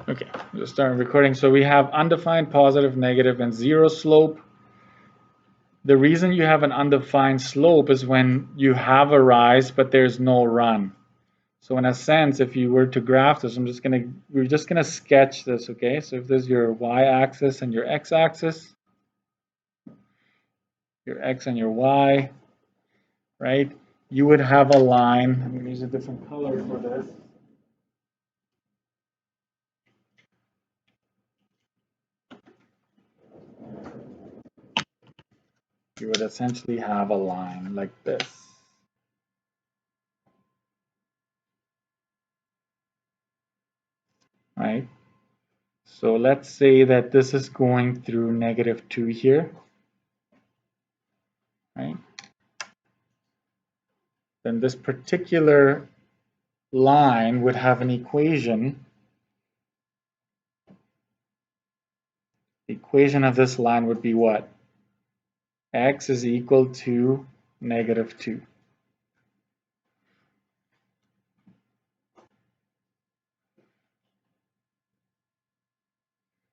Okay, just start recording. So we have undefined, positive, negative, and zero slope. The reason you have an undefined slope is when you have a rise, but there's no run. So in a sense, if you were to graph this, we're just gonna sketch this, okay? So if this is your y-axis and your x-axis, your x and your y, right? You would have a line. I'm gonna use a different color for this. You would essentially have a line like this. Right? So let's say that this is going through -2 here, right? Then this particular line would have an equation. The equation of this line would be what? X is equal to -2.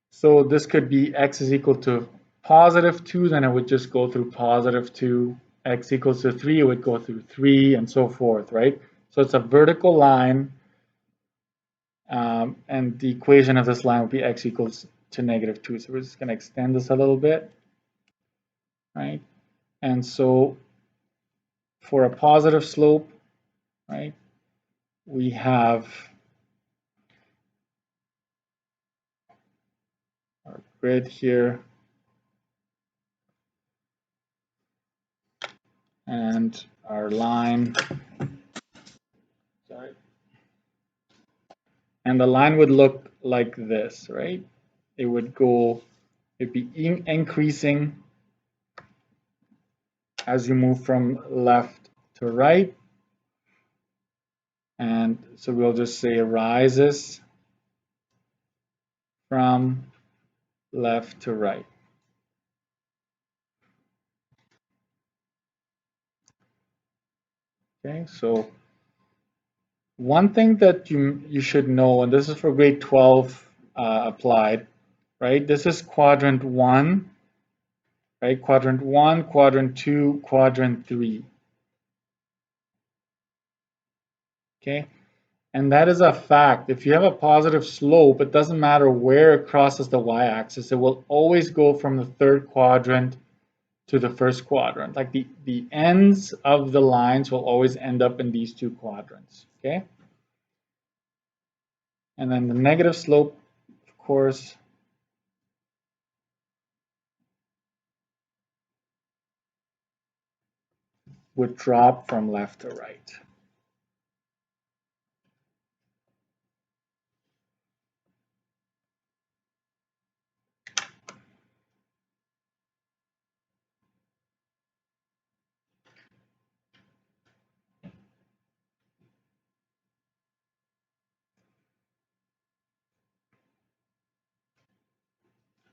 So this could be x is equal to +2, then it would just go through +2. X equals to 3, it would go through 3, and so forth, right? So it's a vertical line, and the equation of this line would be x equals to -2. So we're just going to extend this a little bit, right? And so for a positive slope, right, we have our grid here, and our line. Sorry. And the line would look like this, right? It would go, it'd be increasing as you move from left to right. And so we'll just say it rises from left to right. Okay, so one thing that you should know, and this is for grade 12 applied, right? This is quadrant 1, right? Quadrant 1, quadrant 2, quadrant 3. Okay, and that is a fact. If you have a positive slope, it doesn't matter where it crosses the y-axis, it will always go from the third quadrant to the first quadrant. Like the ends of the lines will always end up in these two quadrants, okay? And then the negative slope, of course, would drop from left to right.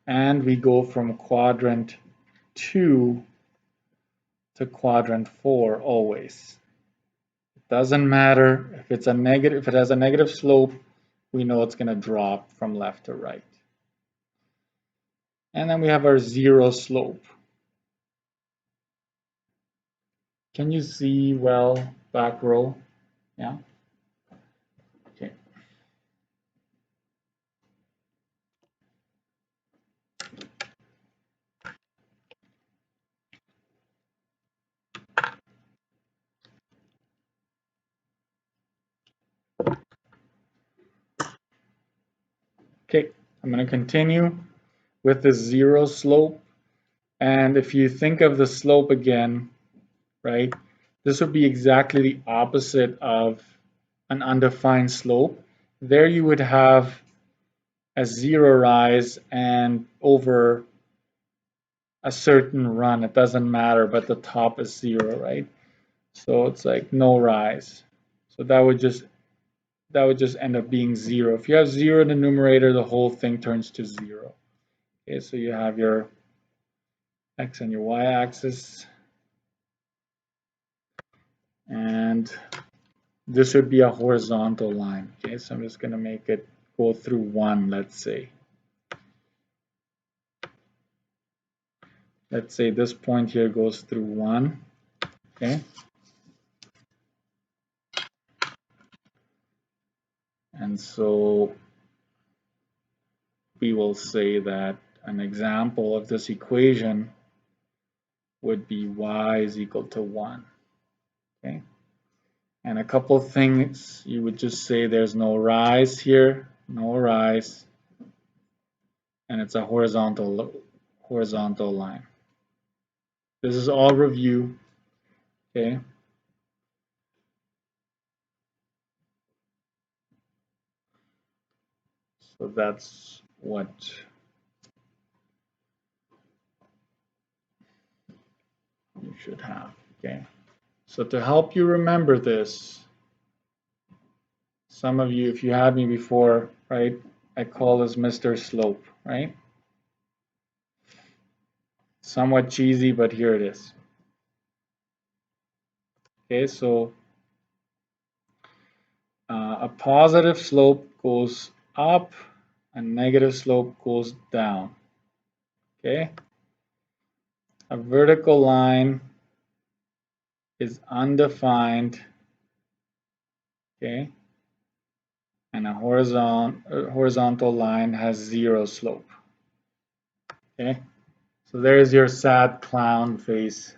And we go from quadrant 2 to quadrant 4 always. It doesn't matter if it's a negative, if it has a negative slope, we know it's going to drop from left to right. And then we have our zero slope. Can you see well, back row? Yeah. Okay. Okay, I'm going to continue with the zero slope. And if you think of the slope again, right, this would be exactly the opposite of an undefined slope. There you would have a zero rise and over a certain run, it doesn't matter, but the top is zero, right? So it's like no rise. So that would just end up being zero. If you have zero in the numerator, the whole thing turns to zero. Okay, so you have your x and your y-axis, and this would be a horizontal line. Okay, so I'm just going to make it go through 1, let's say. Let's say this point here goes through 1, okay? And so we will say that an example of this equation would be y is equal to 1, okay? And a couple of things, you would just say there's no rise here, no rise, and it's a horizontal line. This is all review, okay? So that's what you should have, okay? So to help you remember this, some of you, if you had me before, right, I call this Mr. Slope, right? Somewhat cheesy, but here it is. Okay, so a positive slope goes up, a negative slope goes down, okay? A vertical line is undefined, okay? And a horizontal line has 0 slope, okay? So there's your sad clown face.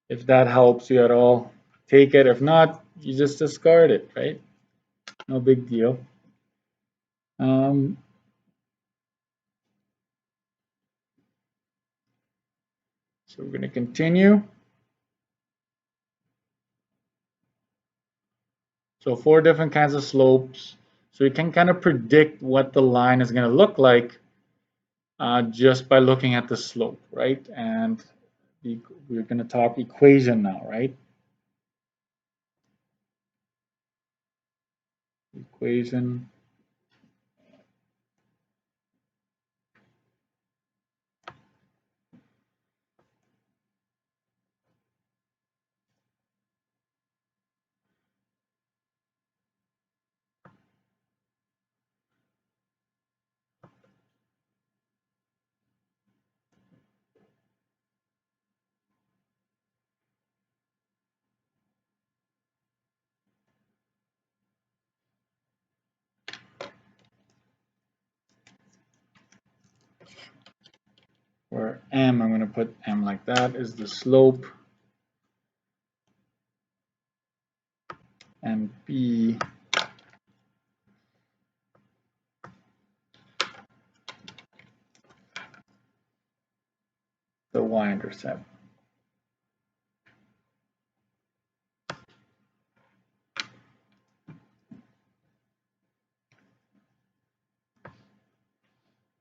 If that helps you at all, take it. If not, you just discard it, right? No big deal. So we're going to continue. So 4 different kinds of slopes. So you can kind of predict what the line is going to look like just by looking at the slope, right? And we're going to talk equation now, right? Equation. Where m, I'm going to put m like that, is the slope. And b the y-intercept.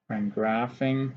When graphing,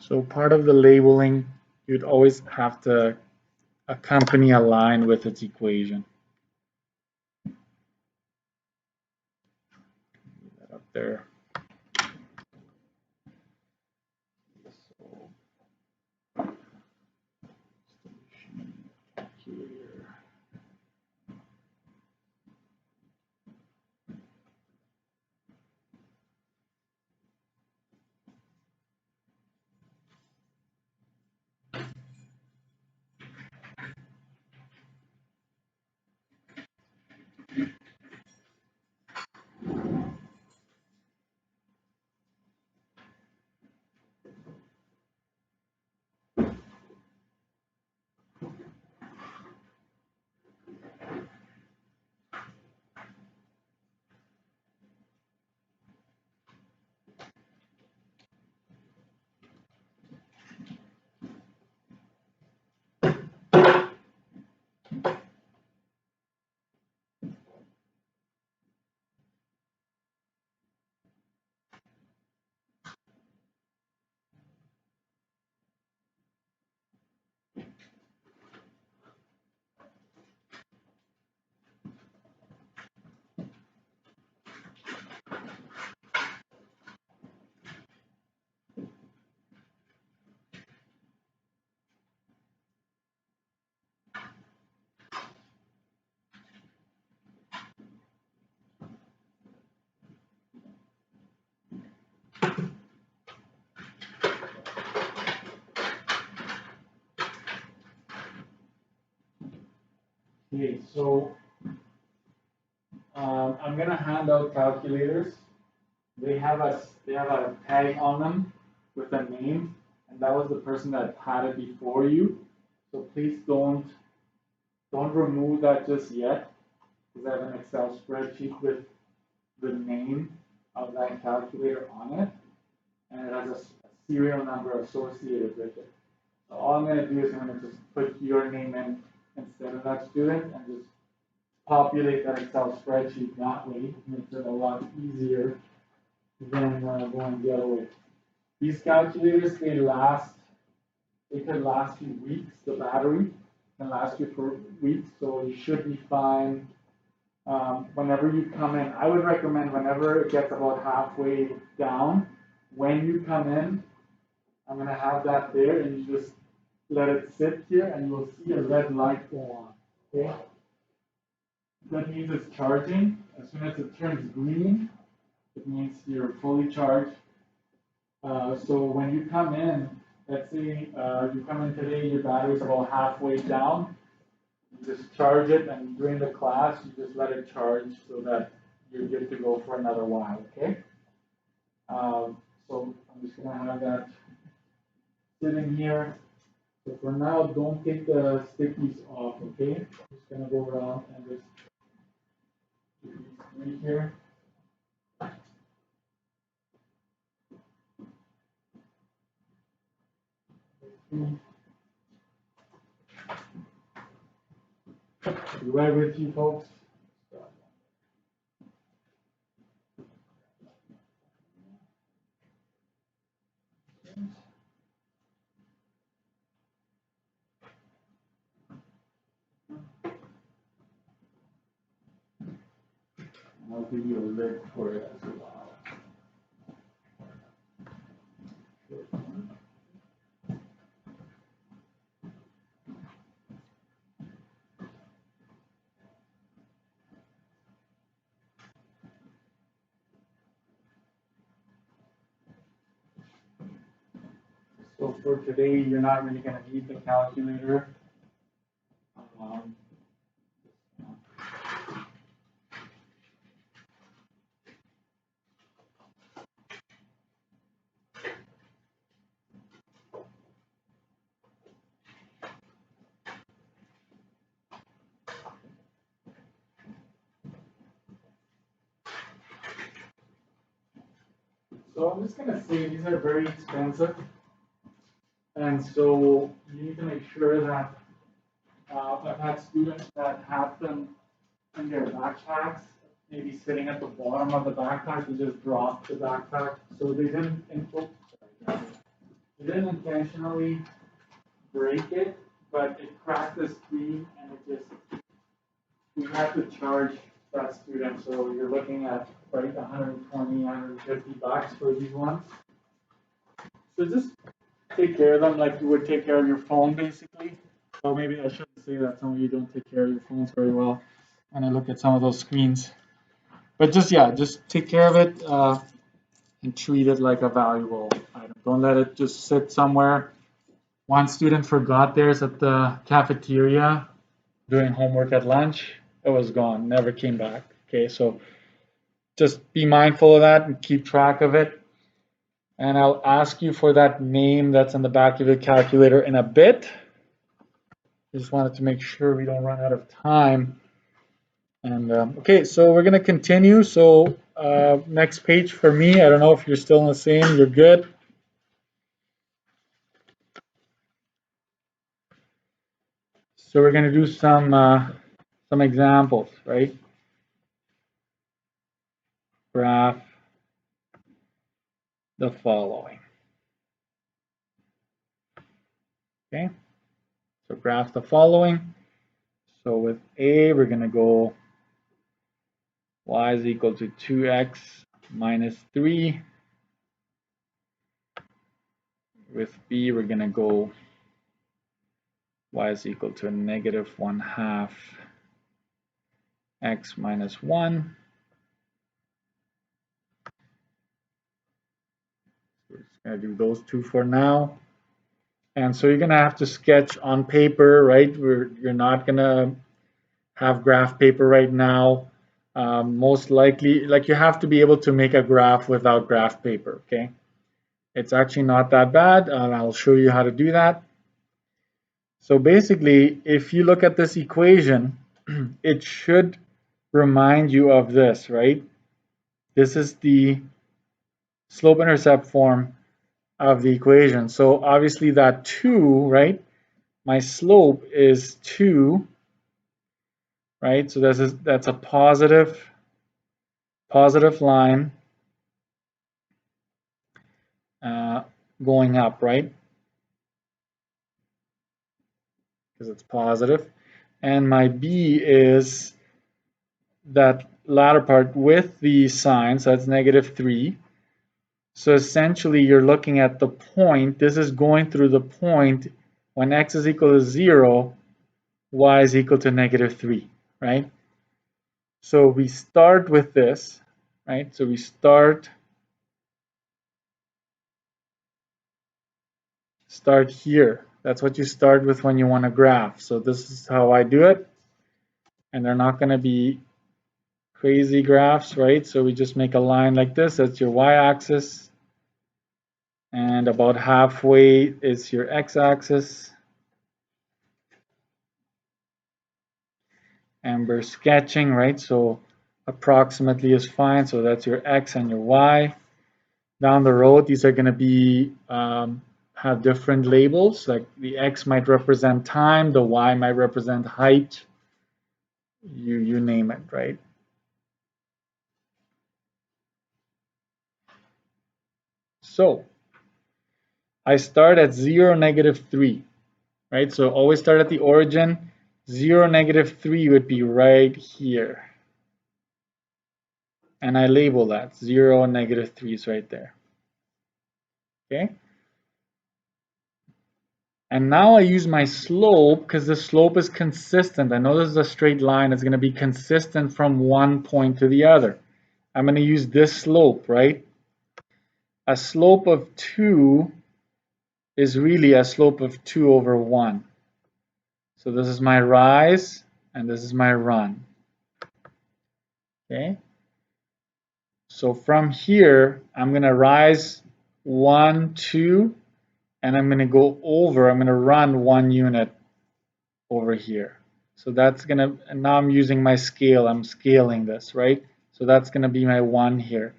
So part of the labeling, you'd always have to accompany a line with its equation. That up there. So, calculator. Okay, so I'm gonna hand out calculators. They have a tag on them with a name, and that was the person that had it before you. So please don't remove that just yet, because I have an Excel spreadsheet with the name of that calculator on it, and it has a serial number associated with it. So all I'm gonna do is I'm gonna just put your name in instead of that student, and just populate that Excel spreadsheet that way. It makes it a lot easier than going the other way. These calculators, they could last you weeks. The battery can last you for weeks, so you should be fine. Whenever you come in, I would recommend whenever it gets about halfway down, when you come in, I'm gonna have that there, and you just let it sit here, and you'll see a red light go on. Okay, that means it's charging. As soon as it turns green, it means you're fully charged. So when you come in, let's say you come in today, your battery's about halfway down, you just charge it, and during the class, you just let it charge so that you're good to go for another while, okay? So I'm just gonna have that sitting here. So for now, don't take the stickies off, okay? I'm just gonna go around and just do these 3 here. Be right with you, folks. I'll give you a lid for it as well. So for today, you're not really going to need the calculator. Um, so I'm just going to say these are very expensive. And so you need to make sure that I've had students that have them in their backpacks, maybe sitting at the bottom of the backpack, they just drop the backpack. So they I didn't intentionally break it, but it cracked the screen and it just, we had to charge that student. So you're looking at right 120, 150 bucks for these ones. So just take care of them like you would take care of your phone, basically. Well, maybe I shouldn't say that. Some of you don't take care of your phones very well when I look at some of those screens. But just, yeah, just take care of it and treat it like a valuable item. Don't let it just sit somewhere. One student forgot theirs at the cafeteria doing homework at lunch. It was gone, never came back. Okay, so just be mindful of that and keep track of it. And I'll ask you for that name that's in the back of your calculator in a bit. Just wanted to make sure we don't run out of time. And okay, so we're going to continue. So next page for me, I don't know if you're still in the same, you're good. So we're going to do some examples, right? Graph the following. Okay, so graph the following. So with A, we're going to go y is equal to 2x minus 3. With B, we're going to go y is equal to negative 1/2 x minus 1. We're just going to do those two for now. And so you're going to have to sketch on paper, right? You're not going to have graph paper right now. Most likely, like you have to be able to make a graph without graph paper, okay? It's actually not that bad. I'll show you how to do that. So basically, if you look at this equation, it should remind you of this, right? This is the slope-intercept form of the equation. So obviously that 2, right? My slope is 2, right? So that's a positive line going up, right? Because it's positive. And my B is that latter part with the sign, so that's negative 3. So essentially you're looking at the point, this is going through the point when x is equal to 0, y is equal to negative 3, right? So we start with this, right? So we start here. That's what you start with when you want to graph. So this is how I do it. And they're not going to be crazy graphs, right? So we just make a line like this. That's your y-axis. And about halfway is your x-axis. And we're sketching, right? So approximately is fine. So that's your x and your y. Down the road, these are going to be have different labels. Like the x might represent time, the y might represent height. You name it, right? So I start at 0, negative 3, right? So always start at the origin. 0, negative 3 would be right here. And I label that 0, negative 3 is right there. Okay. And now I use my slope because the slope is consistent. I know this is a straight line. It's going to be consistent from one point to the other. I'm going to use this slope, right? A slope of 2 is really a slope of 2 over 1. So this is my rise and this is my run. Okay. So from here, I'm going to rise 1, 2, and I'm going to go over. I'm going to run 1 unit over here. So that's going to, and now I'm using my scale. I'm scaling this, right? So that's going to be my 1 here.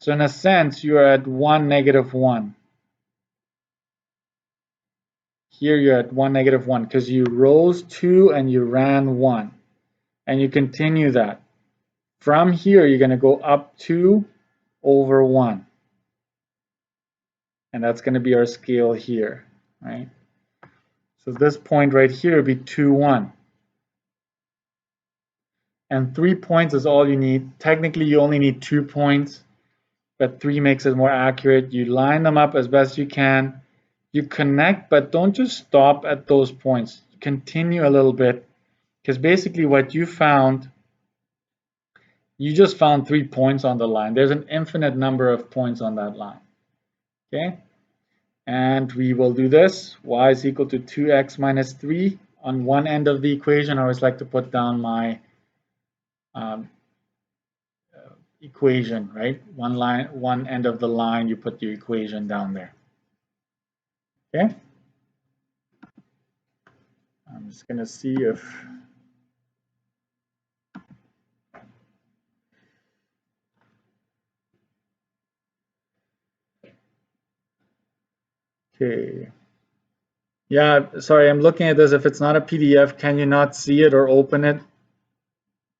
So in a sense, you're at 1, negative 1. Here you're at 1, negative 1 because you rose 2 and you ran 1. And you continue that. From here, you're going to go up 2 over 1. and that's going to be our scale here, right? So this point right here would be 2, 1. And 3 points is all you need. Technically, you only need 2 points, but 3 makes it more accurate. You line them up as best you can. You connect, but don't just stop at those points. Continue a little bit, because basically what you found, you just found 3 points on the line. There's an infinite number of points on that line. Okay? And we will do this. Y is equal to 2x minus 3. On one end of the equation, I always like to put down my equation, right? One end of the line, you put your equation down there. Okay? I'm just going to see if... Okay. Yeah, sorry, I'm looking at this. If it's not a PDF, can you not see it or open it?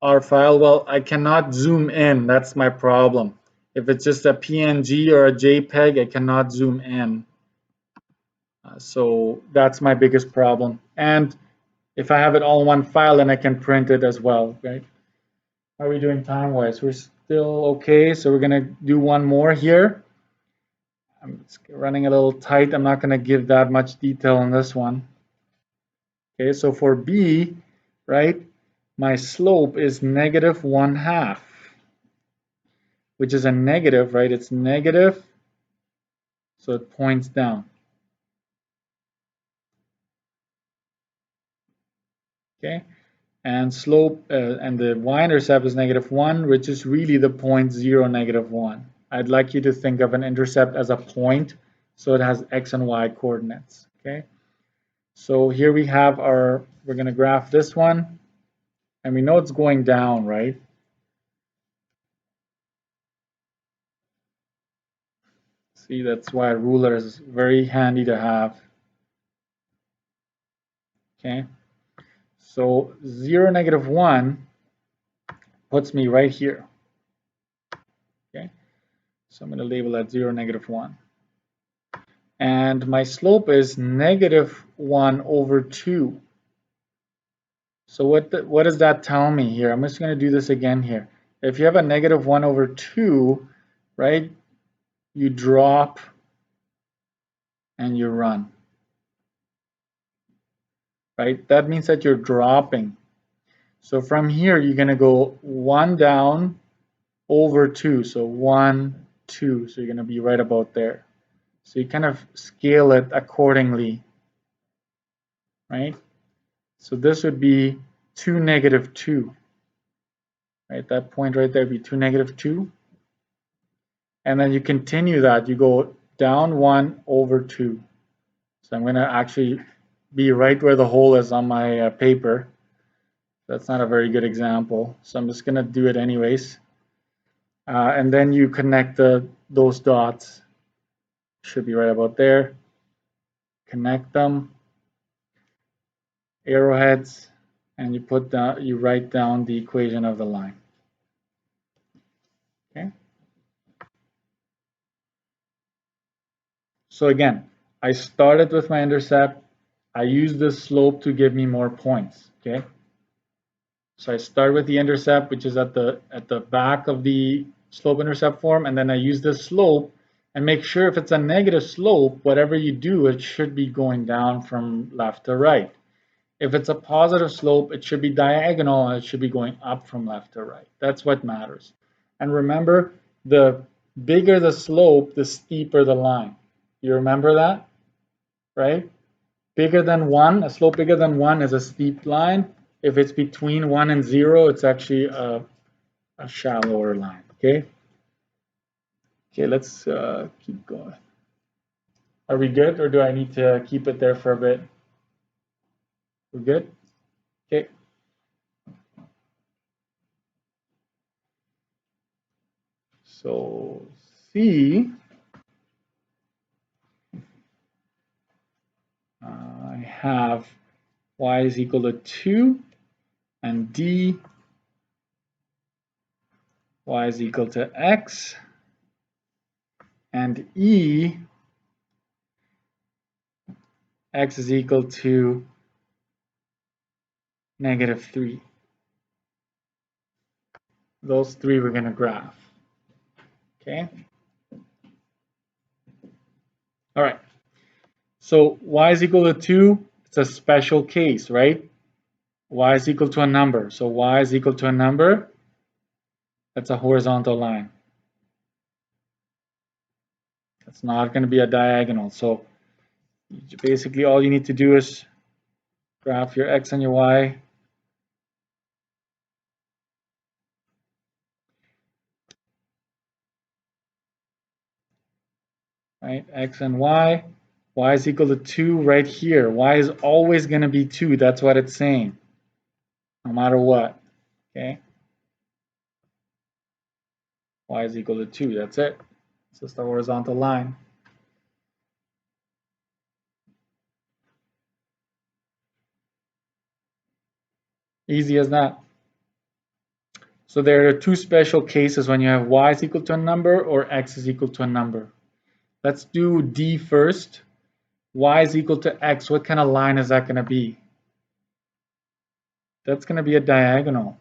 Our file? Well, I cannot zoom in. That's my problem. If it's just a PNG or a JPEG, I cannot zoom in. So that's my biggest problem. And if I have it all in one file, then I can print it as well, right? How are we doing time-wise? We're still okay, so we're gonna do one more here. I'm running a little tight. I'm not gonna give that much detail on this one. Okay, so for B, right, my slope is negative 1/2, which is a negative, right? It's negative, so it points down. Okay, and slope and the y-intercept is negative 1, which is really the point 0, negative 1. I'd like you to think of an intercept as a point, so it has x and y coordinates. Okay, so here we have our, we're going to graph this one, and we know it's going down, right? See, that's why a ruler is very handy to have. Okay, so 0, negative 1 puts me right here. Okay, so I'm going to label that 0, negative 1. And my slope is negative 1 over 2. So what does that tell me here? I'm just going to do this again here. If you have a negative 1 over 2, right, you drop and you run. Right? That means that you're dropping. So from here, you're going to go 1 down over 2. So 1, 2. So you're going to be right about there. So you kind of scale it accordingly. Right? So this would be 2, negative 2. Right? That point right there would be 2, negative 2. And then you continue that. You go down 1 over 2. So I'm going to actually be right where the hole is on my paper. That's not a very good example, so I'm just going to do it anyways. And then you connect those dots. Should be right about there. Connect them, arrowheads, and you write down the equation of the line. Okay. So again, I started with my intercept. I used the slope to give me more points. Okay. So I start with the intercept, which is at the back of the slope-intercept form, and then I use the slope and make sure if it's a negative slope, whatever you do, it should be going down from left to right. If it's a positive slope, it should be diagonal and it should be going up from left to right. That's what matters. And remember, the bigger the slope, the steeper the line. You remember that, right? Bigger than 1, a slope bigger than 1 is a steep line. If it's between 1 and 0, it's actually a shallower line. Okay. Okay, let's keep going. Are we good, or do I need to keep it there for a bit? We're good? Okay. So C, I have y is equal to 2, and D, y is equal to x, and E, x is equal to -3. Those three we're going to graph. Okay. All right. So y is equal to 2. It's a special case, right? Y is equal to a number. So y is equal to a number. That's a horizontal line. It's not going to be a diagonal. So basically all you need to do is graph your x and your y. Right, x and y. Y is equal to 2 right here. Y is always going to be 2. That's what it's saying, no matter what. Okay. Y is equal to 2. That's it. It's just a horizontal line. Easy as that. So there are two special cases when you have y is equal to a number or x is equal to a number. Let's do D first. Y is equal to x. What kind of line is that going to be? That's going to be a diagonal,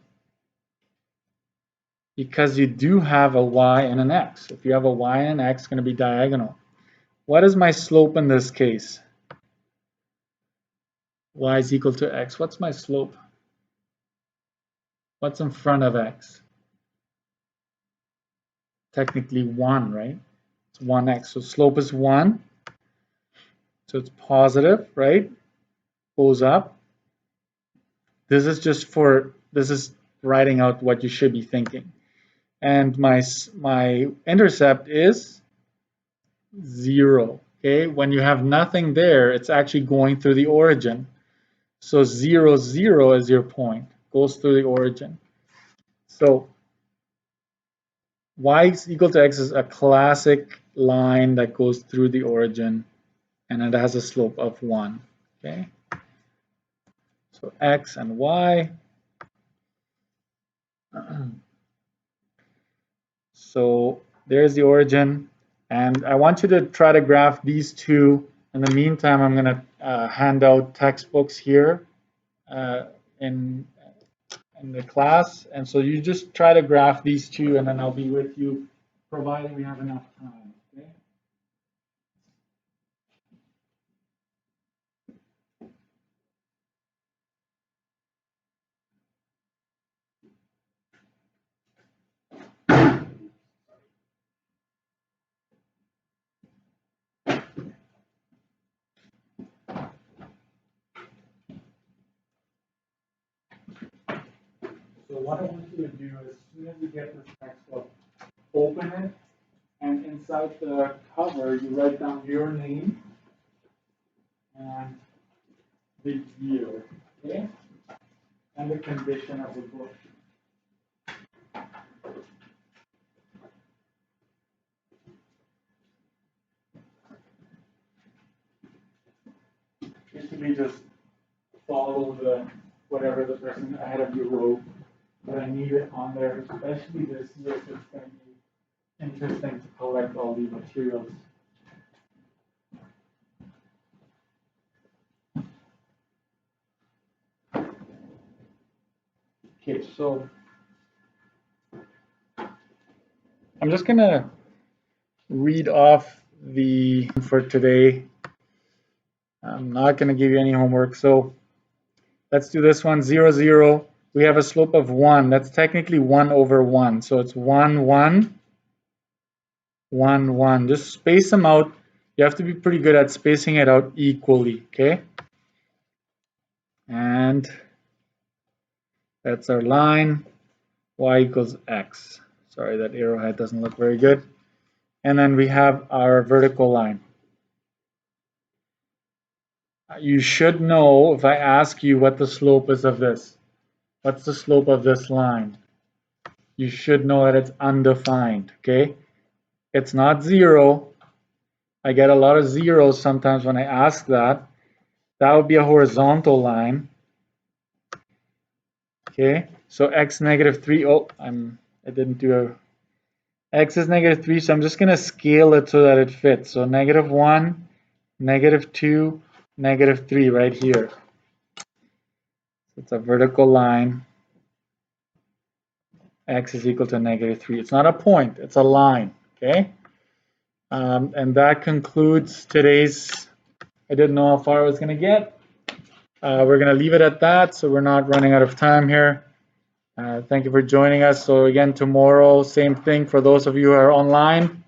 because you do have a y and an x. If you have a y and an x, it's going to be diagonal. What is my slope in this case? Y is equal to x. What's my slope? What's in front of x? Technically 1, right? It's 1x. So slope is 1. So it's positive, right? Goes up. This is writing out what you should be thinking. And my intercept is 0. Okay, when you have nothing there, it's actually going through the origin. So 0, 0 is your point, goes through the origin. So y is equal to x is a classic line that goes through the origin, and it has a slope of 1. Okay, so x and y. So there's the origin, and I want you to try to graph these two. In the meantime, I'm going to hand out textbooks here in the class, and so you just try to graph these two, and then I'll be with you, providing we have enough time. Okay? So what I want you to do is, as soon as you get this textbook, open it, and inside the cover, you write down your name and the year, okay? And the condition of the book. Basically just follow whatever the person ahead of you wrote, but I need it on there, especially this year, so it's going to be interesting to collect all these materials. Okay, so I'm just going to read off the for today. I'm not going to give you any homework, so let's do this one. 0, 0. We have a slope of 1. That's technically 1 over 1. So it's 1, 1, 1, 1. Just space them out. You have to be pretty good at spacing it out equally, okay? And that's our line. Y equals x. Sorry, that arrowhead doesn't look very good. And then we have our vertical line. You should know, if I ask you what the slope is of this, what's the slope of this line? You should know that it's undefined, okay? It's not 0. I get a lot of zeros sometimes when I ask that. That would be a horizontal line. Okay, so x -3. Oh, I didn't do a. X is -3, so I'm just going to scale it so that it fits. So -1, -2, -3 right here. It's a vertical line. X is equal to -3. It's not a point, it's a line, okay? And that concludes today's, I didn't know how far I was gonna get. We're gonna leave it at that, so we're not running out of time here. Thank you for joining us. So again, tomorrow, same thing for those of you who are online.